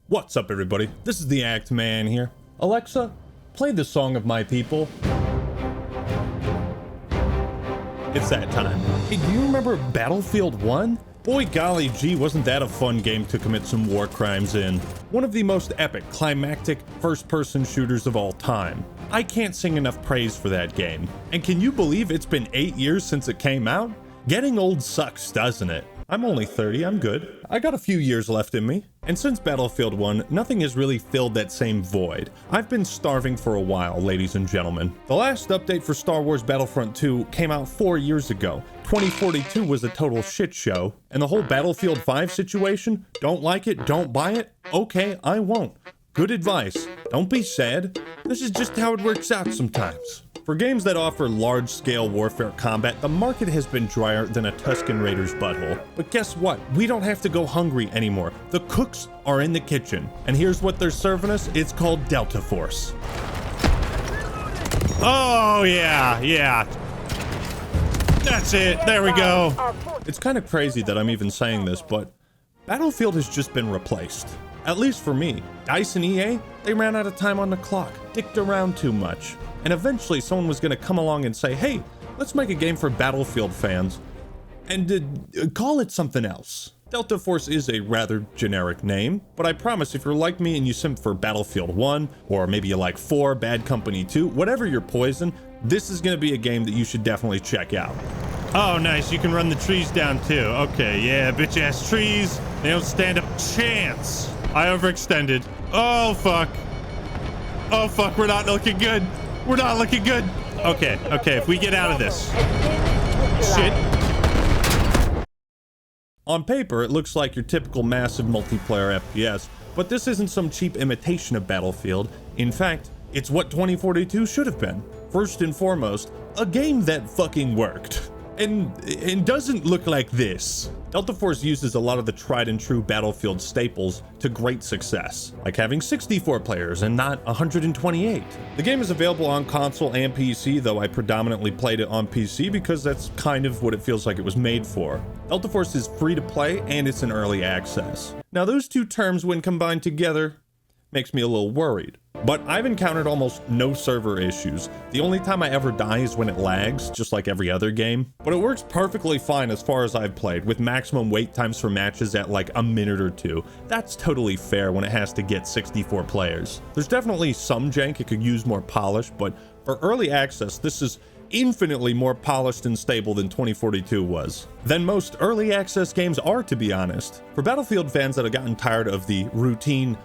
What's up, everybody? This is the Act Man here. Alexa, play the Song of My People. It's that time. Hey, do you remember Battlefield 1? Boy golly gee, wasn't that a fun game to commit some war crimes in. One of the most epic, climactic, first-person shooters of all time. I can't sing enough praise for that game. And can you believe it's been 8 years since it came out? Getting old sucks, doesn't it? I'm only 30, I'm good. I got a few years left in me. And since Battlefield 1, nothing has really filled that same void. I've been starving for a while, ladies and gentlemen. The last update for Star Wars Battlefront 2 came out 4 years ago. 2042 was a total shit show. And the whole Battlefield 5 situation, don't like it, don't buy it? Okay, I won't. Good advice. Don't be sad. This is just how it works out sometimes. For games that offer large-scale warfare combat, the market has been drier than a Tusken Raider's butthole. But guess what? We don't have to go hungry anymore. The cooks are in the kitchen. And here's what they're serving us. It's called Delta Force. Oh, yeah. That's it. There we go. It's kind of crazy that I'm even saying this, but Battlefield has just been replaced. At least for me. DICE and EA, they ran out of time on the clock, dicked around too much. And eventually someone was going to come along and say, hey, let's make a game for Battlefield fans and call it something else. Delta Force is a rather generic name, but I promise if you're like me and you simp for Battlefield 1, or maybe you like 4, Bad Company 2, whatever your poison, this is going to be a game that you should definitely check out. Oh, nice. You can run the trees down too. Okay, yeah, bitch-ass trees. They don't stand a chance. I overextended. Oh, fuck. Oh, fuck. We're not looking good. We're not looking good. Okay, if we get out of this. Shit. On paper, it looks like your typical massive multiplayer FPS, but this isn't some cheap imitation of Battlefield. In fact, it's what 2042 should have been. First and foremost, a game that fucking worked. And doesn't look like this. Delta Force uses a lot of the tried and true Battlefield staples to great success, like having 64 players and not 128. The game is available on console and PC, though I predominantly played it on PC because that's kind of what it feels like it was made for. Delta Force is free to play and it's in early access. Now those two terms, when combined together, makes me a little worried. But I've encountered almost no server issues. The only time I ever die is when it lags, just like every other game. But it works perfectly fine as far as I've played, with maximum wait times for matches at like a minute or two. That's totally fair when it has to get 64 players. There's definitely some jank, it could use more polish, but for early access, this is infinitely more polished and stable than 2042 was. Than most early access games are, to be honest. For Battlefield fans that have gotten tired of the routine,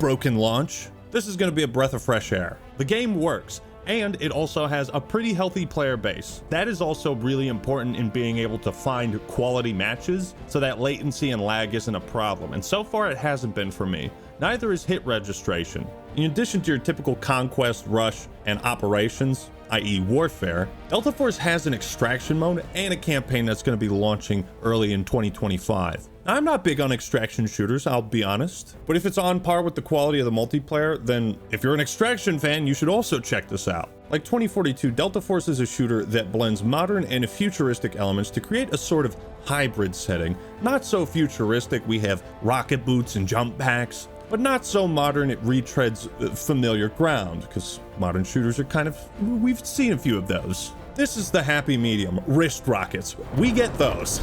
broken launch, this is going to be a breath of fresh air. The game works, and it also has a pretty healthy player base. That is also really important in being able to find quality matches so that latency and lag isn't a problem, and so far it hasn't been for me. Neither is hit registration. In addition to your typical conquest, rush, and operations, i.e. warfare, Delta Force has an extraction mode and a campaign that's going to be launching early in 2025. Now, I'm not big on extraction shooters, I'll be honest, but if it's on par with the quality of the multiplayer, then if you're an extraction fan, you should also check this out. Like 2042, Delta Force is a shooter that blends modern and futuristic elements to create a sort of hybrid setting. Not so futuristic, we have rocket boots and jump packs, but not so modern it retreads familiar ground, because modern shooters are kind of, we've seen a few of those. This is the happy medium, wrist rockets. We get those.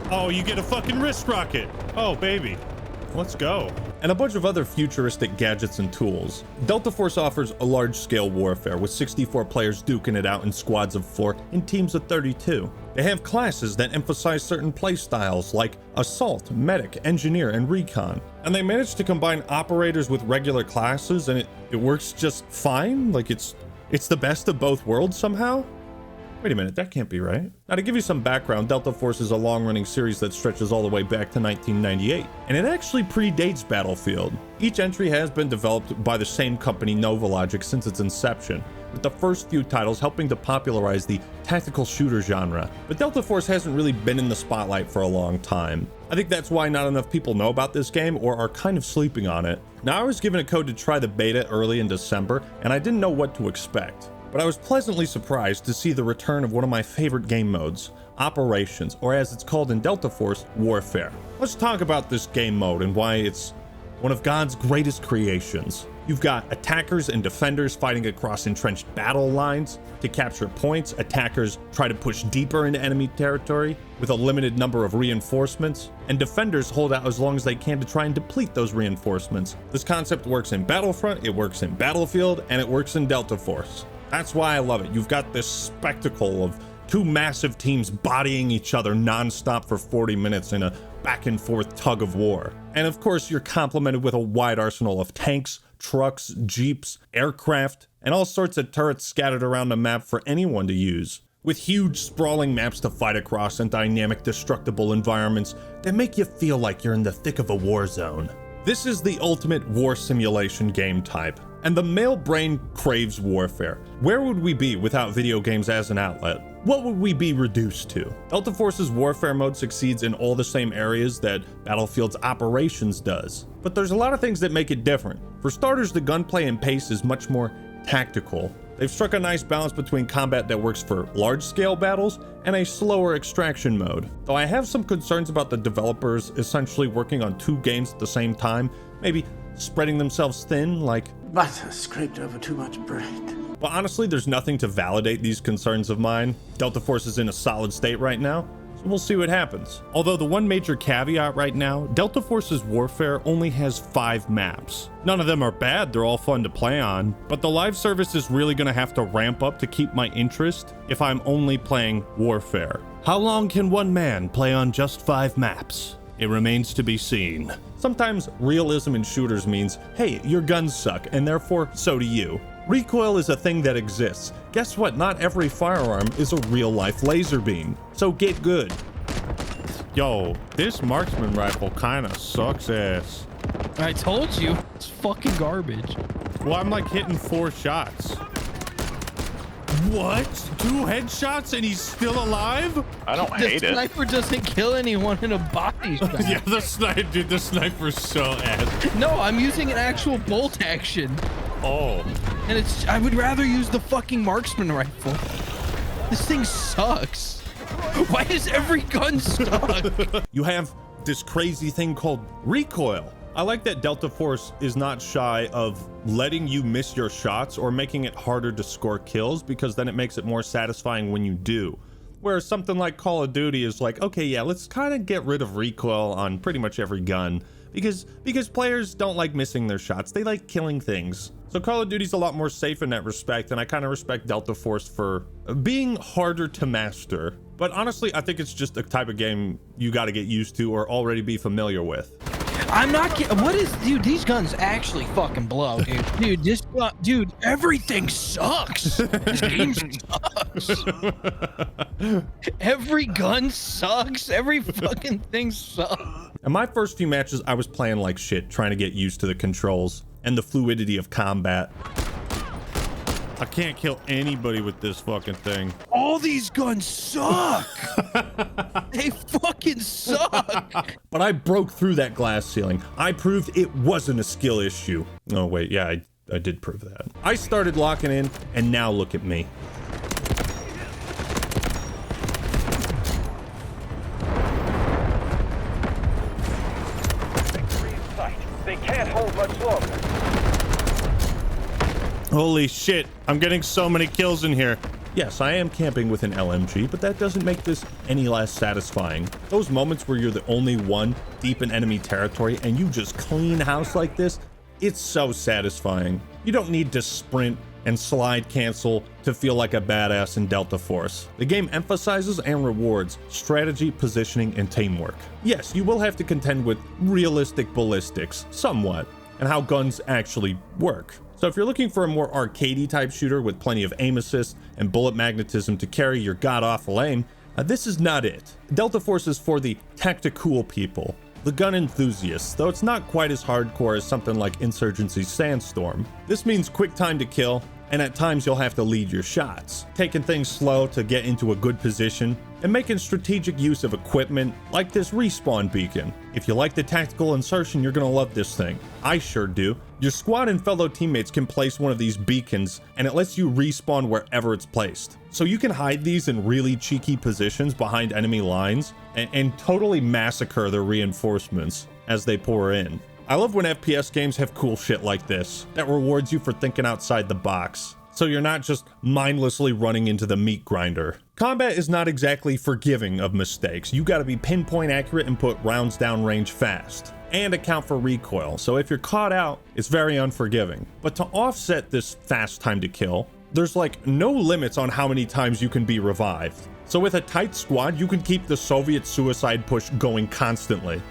Oh, you get a fucking wrist rocket. Oh, baby. Let's go. And a bunch of other futuristic gadgets and tools. Delta Force offers a large-scale warfare with 64 players duking it out in squads of 4 and teams of 32. They have classes that emphasize certain playstyles like Assault, Medic, Engineer, and Recon. And they manage to combine operators with regular classes and it works just fine? Like it's the best of both worlds somehow? Wait a minute, that can't be right. Now, to give you some background, Delta Force is a long-running series that stretches all the way back to 1998, and it actually predates Battlefield. Each entry has been developed by the same company, Novalogic, since its inception, with the first few titles helping to popularize the tactical shooter genre. But Delta Force hasn't really been in the spotlight for a long time. I think that's why not enough people know about this game or are kind of sleeping on it. Now, I was given a code to try the beta early in December, and I didn't know what to expect. But I was pleasantly surprised to see the return of one of my favorite game modes, Operations, or as it's called in Delta Force, Warfare. Let's talk about this game mode and why it's one of God's greatest creations. You've got attackers and defenders fighting across entrenched battle lines. To capture points, attackers try to push deeper into enemy territory with a limited number of reinforcements, and defenders hold out as long as they can to try and deplete those reinforcements. This concept works in Battlefront, it works in Battlefield, and it works in Delta Force. That's why I love it. You've got this spectacle of two massive teams bodying each other nonstop for 40 minutes in a back and forth tug of war. And of course, you're complemented with a wide arsenal of tanks, trucks, jeeps, aircraft, and all sorts of turrets scattered around the map for anyone to use. With huge sprawling maps to fight across and dynamic destructible environments that make you feel like you're in the thick of a war zone. This is the ultimate war simulation game type, and the male brain craves warfare. Where would we be without video games as an outlet? What would we be reduced to? Delta Force's warfare mode succeeds in all the same areas that Battlefield's operations does, but there's a lot of things that make it different. For starters, the gunplay and pace is much more tactical. They've struck a nice balance between combat that works for large-scale battles and a slower extraction mode. Though I have some concerns about the developers essentially working on two games at the same time, maybe spreading themselves thin like butter scraped over too much bread. But honestly, there's nothing to validate these concerns of mine. Delta Force is in a solid state right now, so we'll see what happens. Although the one major caveat right now, Delta Force's warfare only has 5 maps. None of them are bad, they're all fun to play on, but the live service is really gonna have to ramp up to keep my interest if I'm only playing warfare. How long can one man play on just 5 maps? It remains to be seen. Sometimes realism in shooters means, hey, your guns suck, and therefore, so do you. Recoil is a thing that exists. Guess what? Not every firearm is a real-life laser beam. So get good. Yo, this marksman rifle kinda sucks ass. I told you, it's fucking garbage. Well, I'm like hitting 4 shots. What? 2 headshots and he's still alive? I don't hate The it. sniper doesn't kill anyone in a body shot. Yeah, the sniper, dude, the sniper's so ass. No, I'm using an actual bolt action. Oh. And I would rather use the fucking marksman rifle. This thing sucks. Why does every gun suck? You have this crazy thing called recoil. I like that Delta Force is not shy of letting you miss your shots or making it harder to score kills, because then it makes it more satisfying when you do. Whereas something like Call of Duty is like, okay, yeah, let's kind of get rid of recoil on pretty much every gun, because players don't like missing their shots. They like killing things. So Call of Duty's a lot more safe in that respect, and I kind of respect Delta Force for being harder to master. But honestly, I think it's just a type of game you got to get used to or already be familiar with. I'm not kidding. What is, dude, these guns actually fucking blow, dude. Dude, this gun, dude, everything sucks. This game sucks. Every gun sucks. Every fucking thing sucks. In my first few matches, I was playing like shit, trying to get used to the controls and the fluidity of combat. I can't kill anybody with this fucking thing. All these guns suck. They fucking suck. But I broke through that glass ceiling. I proved it wasn't a skill issue. Oh wait, yeah, I did prove that. I started locking in, and now look at me. They can't hold much longer. Holy shit, I'm getting so many kills in here. Yes, I am camping with an LMG, but that doesn't make this any less satisfying. Those moments where you're the only one deep in enemy territory and you just clean house like this, it's so satisfying. You don't need to sprint and slide cancel to feel like a badass in Delta Force. The game emphasizes and rewards strategy, positioning, and teamwork. Yes, you will have to contend with realistic ballistics, somewhat, and how guns actually work. So if you're looking for a more arcadey type shooter with plenty of aim assist and bullet magnetism to carry your god-awful aim, this is not it. Delta Force is for the tactical people, the gun enthusiasts, though it's not quite as hardcore as something like Insurgency's Sandstorm. This means quick time to kill, and at times you'll have to lead your shots, taking things slow to get into a good position, and making strategic use of equipment like this respawn beacon. If you like the tactical insertion, you're gonna love this thing. I sure do. Your squad and fellow teammates can place one of these beacons, and it lets you respawn wherever it's placed. So you can hide these in really cheeky positions behind enemy lines and totally massacre their reinforcements as they pour in. I love when FPS games have cool shit like this that rewards you for thinking outside the box, so you're not just mindlessly running into the meat grinder. Combat is not exactly forgiving of mistakes. You gotta be pinpoint accurate and put rounds down range fast, and account for recoil, so if you're caught out, it's very unforgiving. But to offset this fast time to kill, there's like no limits on how many times you can be revived. So with a tight squad, you can keep the Soviet suicide push going constantly.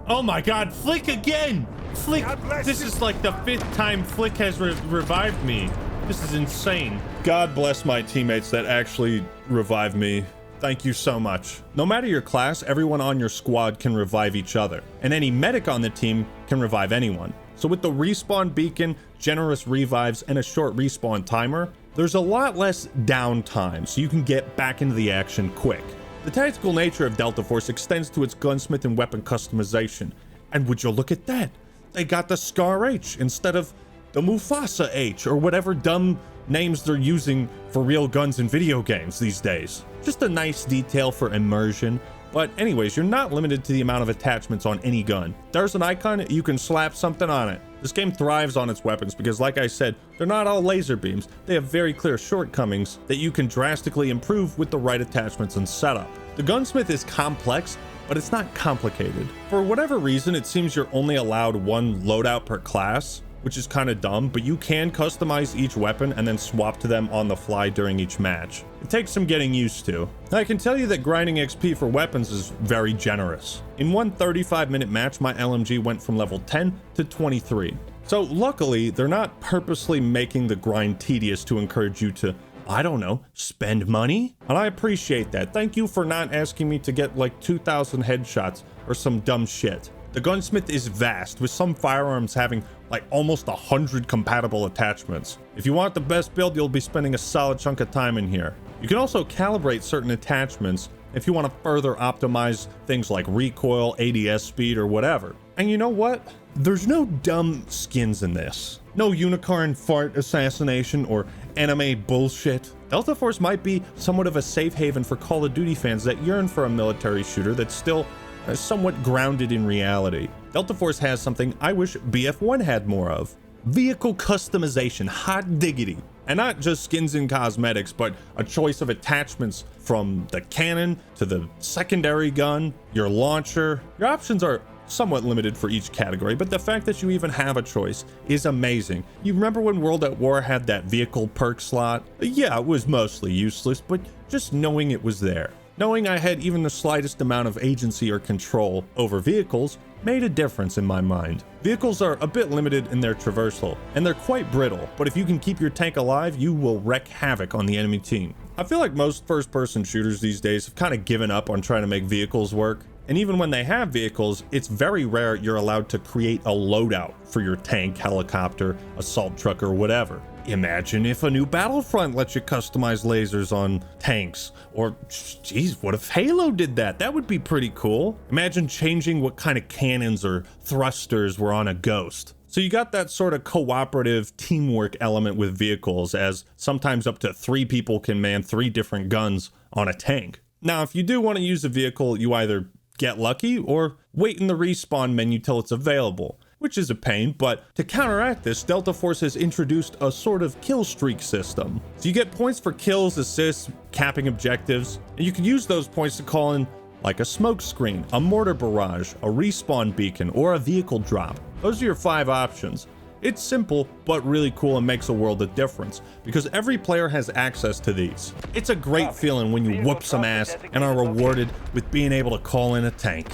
Oh my god, Flick again! Flick, this is like the 5th time Flick has revived me. This is insane. God bless my teammates that actually revive me. Thank you so much. No matter your class, everyone on your squad can revive each other, and any medic on the team can revive anyone. So with the respawn beacon, generous revives, and a short respawn timer, there's a lot less downtime, so you can get back into the action quick. The tactical nature of Delta Force extends to its gunsmith and weapon customization. And would you look at that? They got the Scar H instead of the Mufasa H, or whatever dumb names they're using for real guns in video games these days. Just a nice detail for immersion. But anyways, you're not limited to the amount of attachments on any gun. There's an icon, you can slap something on it. This game thrives on its weapons because, like I said, they're not all laser beams. They have very clear shortcomings that you can drastically improve with the right attachments and setup. The gunsmith is complex, but it's not complicated. For whatever reason, it seems you're only allowed one loadout per class, which is kind of dumb, but you can customize each weapon and then swap to them on the fly during each match. It takes some getting used to. I can tell you that grinding XP for weapons is very generous. In one 35-minute match, my LMG went from level 10 to 23. So luckily, they're not purposely making the grind tedious to encourage you to, I don't know, spend money? And I appreciate that. Thank you for not asking me to get like 2,000 headshots or some dumb shit. The gunsmith is vast, with some firearms having like almost 100 compatible attachments. If you want the best build, you'll be spending a solid chunk of time in here. You can also calibrate certain attachments if you want to further optimize things like recoil, ADS speed, or whatever. And you know what? There's no dumb skins in this. No unicorn fart assassination or anime bullshit. Delta Force might be somewhat of a safe haven for Call of Duty fans that yearn for a military shooter that's still somewhat grounded in reality. Delta Force has something I wish BF1 had more of. Vehicle customization, hot diggity. And not just skins and cosmetics, but a choice of attachments from the cannon to the secondary gun, your launcher. Your options are somewhat limited for each category, but the fact that you even have a choice is amazing. You remember when World at War had that vehicle perk slot? Yeah, it was mostly useless, but just knowing it was there, knowing I had even the slightest amount of agency or control over vehicles made a difference in my mind. Vehicles are a bit limited in their traversal, and they're quite brittle, but if you can keep your tank alive, you will wreak havoc on the enemy team. I feel like most first-person shooters these days have kind of given up on trying to make vehicles work. And even when they have vehicles, it's very rare you're allowed to create a loadout for your tank, helicopter, assault truck, or whatever. Imagine if a new Battlefront lets you customize lasers on tanks. Or, geez, what if Halo did that? That would be pretty cool. Imagine changing what kind of cannons or thrusters were on a Ghost. So you got that sort of cooperative teamwork element with vehicles, as sometimes up to 3 people can man 3 different guns on a tank. Now, if you do want to use a vehicle, you either get lucky or wait in the respawn menu till it's available, which is a pain, but to counteract this, Delta Force has introduced a sort of kill streak system. So you get points for kills, assists, capping objectives, and you can use those points to call in like a smoke screen, a mortar barrage, a respawn beacon, or a vehicle drop. Those are your 5 options. It's simple, but really cool and makes a world of difference, because every player has access to these. It's a great feeling when you whoop some ass and are rewarded with being able to call in a tank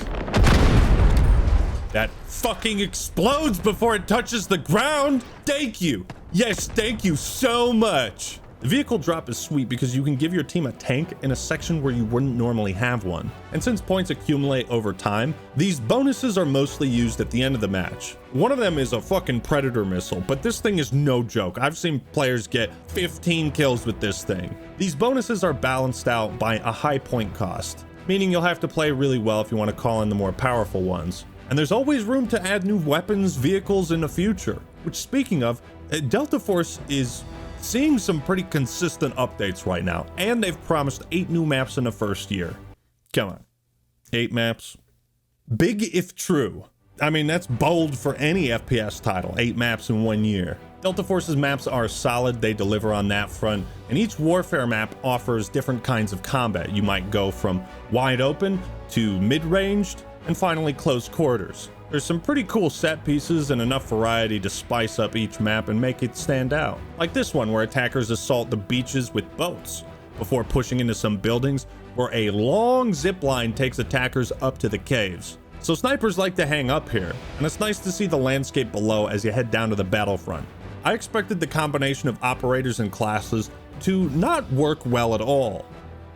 that fucking explodes before it touches the ground. Thank you. Yes, thank you so much. The vehicle drop is sweet because you can give your team a tank in a section where you wouldn't normally have one. And since points accumulate over time, these bonuses are mostly used at the end of the match. One of them is a fucking Predator missile, but this thing is no joke. I've seen players get 15 kills with this thing. These bonuses are balanced out by a high point cost, meaning you'll have to play really well if you want to call in the more powerful ones. And there's always room to add new weapons, vehicles in the future, which, speaking of, Delta Force is seeing some pretty consistent updates right now, and they've promised 8 new maps in the first year. Come on, 8 maps? Big if true. I mean, that's bold for any FPS title, 8 maps in 1 year. Delta Force's maps are solid, they deliver on that front, and each warfare map offers different kinds of combat. You might go from wide open to mid-ranged, and finally close quarters. There's some pretty cool set pieces and enough variety to spice up each map and make it stand out. Like this one where attackers assault the beaches with boats before pushing into some buildings where a long zip line takes attackers up to the caves. So snipers like to hang up here, and it's nice to see the landscape below as you head down to the battlefront. I expected the combination of operators and classes to not work well at all,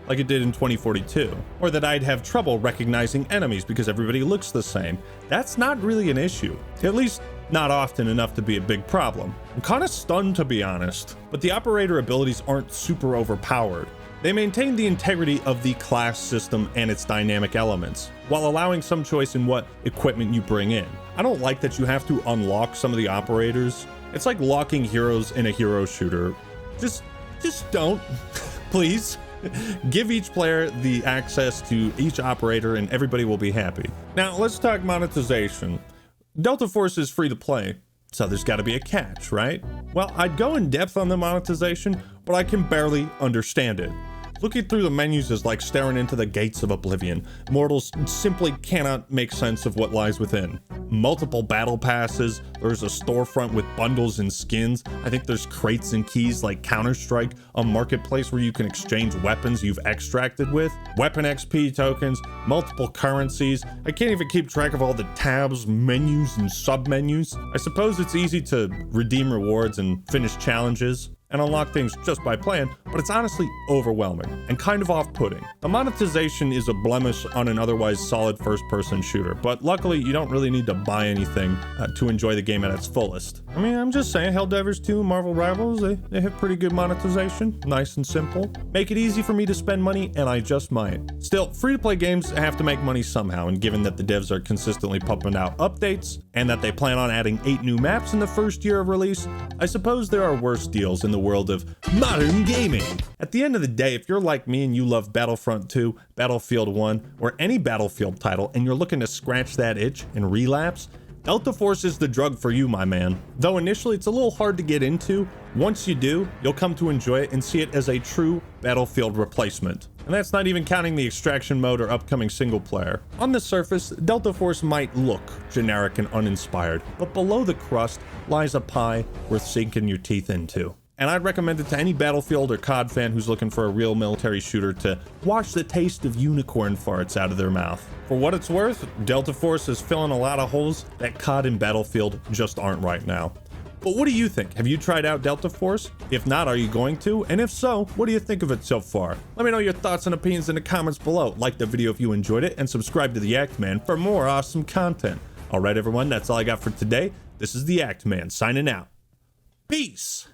like it did in 2042, or that I'd have trouble recognizing enemies because everybody looks the same. That's not really an issue, at least not often enough to be a big problem. I'm kind of stunned, to be honest, but the operator abilities aren't super overpowered. They maintain the integrity of the class system and its dynamic elements, while allowing some choice in what equipment you bring in. I don't like that you have to unlock some of the operators. It's like locking heroes in a hero shooter. Just don't, please. Give each player the access to each operator and everybody will be happy. Now let's talk monetization. Delta Force is free to play, so there's got to be a catch, right? Well, I'd go in depth on the monetization, but I can barely understand it. Looking through the menus is like staring into the gates of oblivion. Mortals simply cannot make sense of what lies within. Multiple battle passes, there's a storefront with bundles and skins. I think there's crates and keys like Counter-Strike, a marketplace where you can exchange weapons you've extracted with, weapon XP tokens, multiple currencies. I can't even keep track of all the tabs, menus, and sub-menus. I suppose it's easy to redeem rewards and finish challenges and unlock things just by playing, but it's honestly overwhelming and kind of off-putting. The monetization is a blemish on an otherwise solid first-person shooter, but luckily you don't really need to buy anything to enjoy the game at its fullest. I mean, I'm just saying, Helldivers 2 and Marvel Rivals, they have pretty good monetization, nice and simple. Make it easy for me to spend money, and I just might. Still, free-to-play games have to make money somehow, and given that the devs are consistently pumping out updates, and that they plan on adding 8 new maps in the first year of release, I suppose there are worse deals in the world of modern gaming. At the end of the day, if you're like me and you love Battlefront 2, Battlefield 1, or any Battlefield title, and you're looking to scratch that itch and relapse, Delta Force is the drug for you, my man. Though initially it's a little hard to get into, once you do, you'll come to enjoy it and see it as a true Battlefield replacement. And that's not even counting the extraction mode or upcoming single player. On the surface, Delta Force might look generic and uninspired, but below the crust lies a pie worth sinking your teeth into. And I'd recommend it to any Battlefield or COD fan who's looking for a real military shooter to wash the taste of unicorn farts out of their mouth. For what it's worth, Delta Force is filling a lot of holes that COD and Battlefield just aren't right now. But what do you think? Have you tried out Delta Force? If not, are you going to? And if so, what do you think of it so far? Let me know your thoughts and opinions in the comments below. Like the video if you enjoyed it, and subscribe to the Act Man for more awesome content. Alright everyone, that's all I got for today. This is the Act Man signing out. Peace!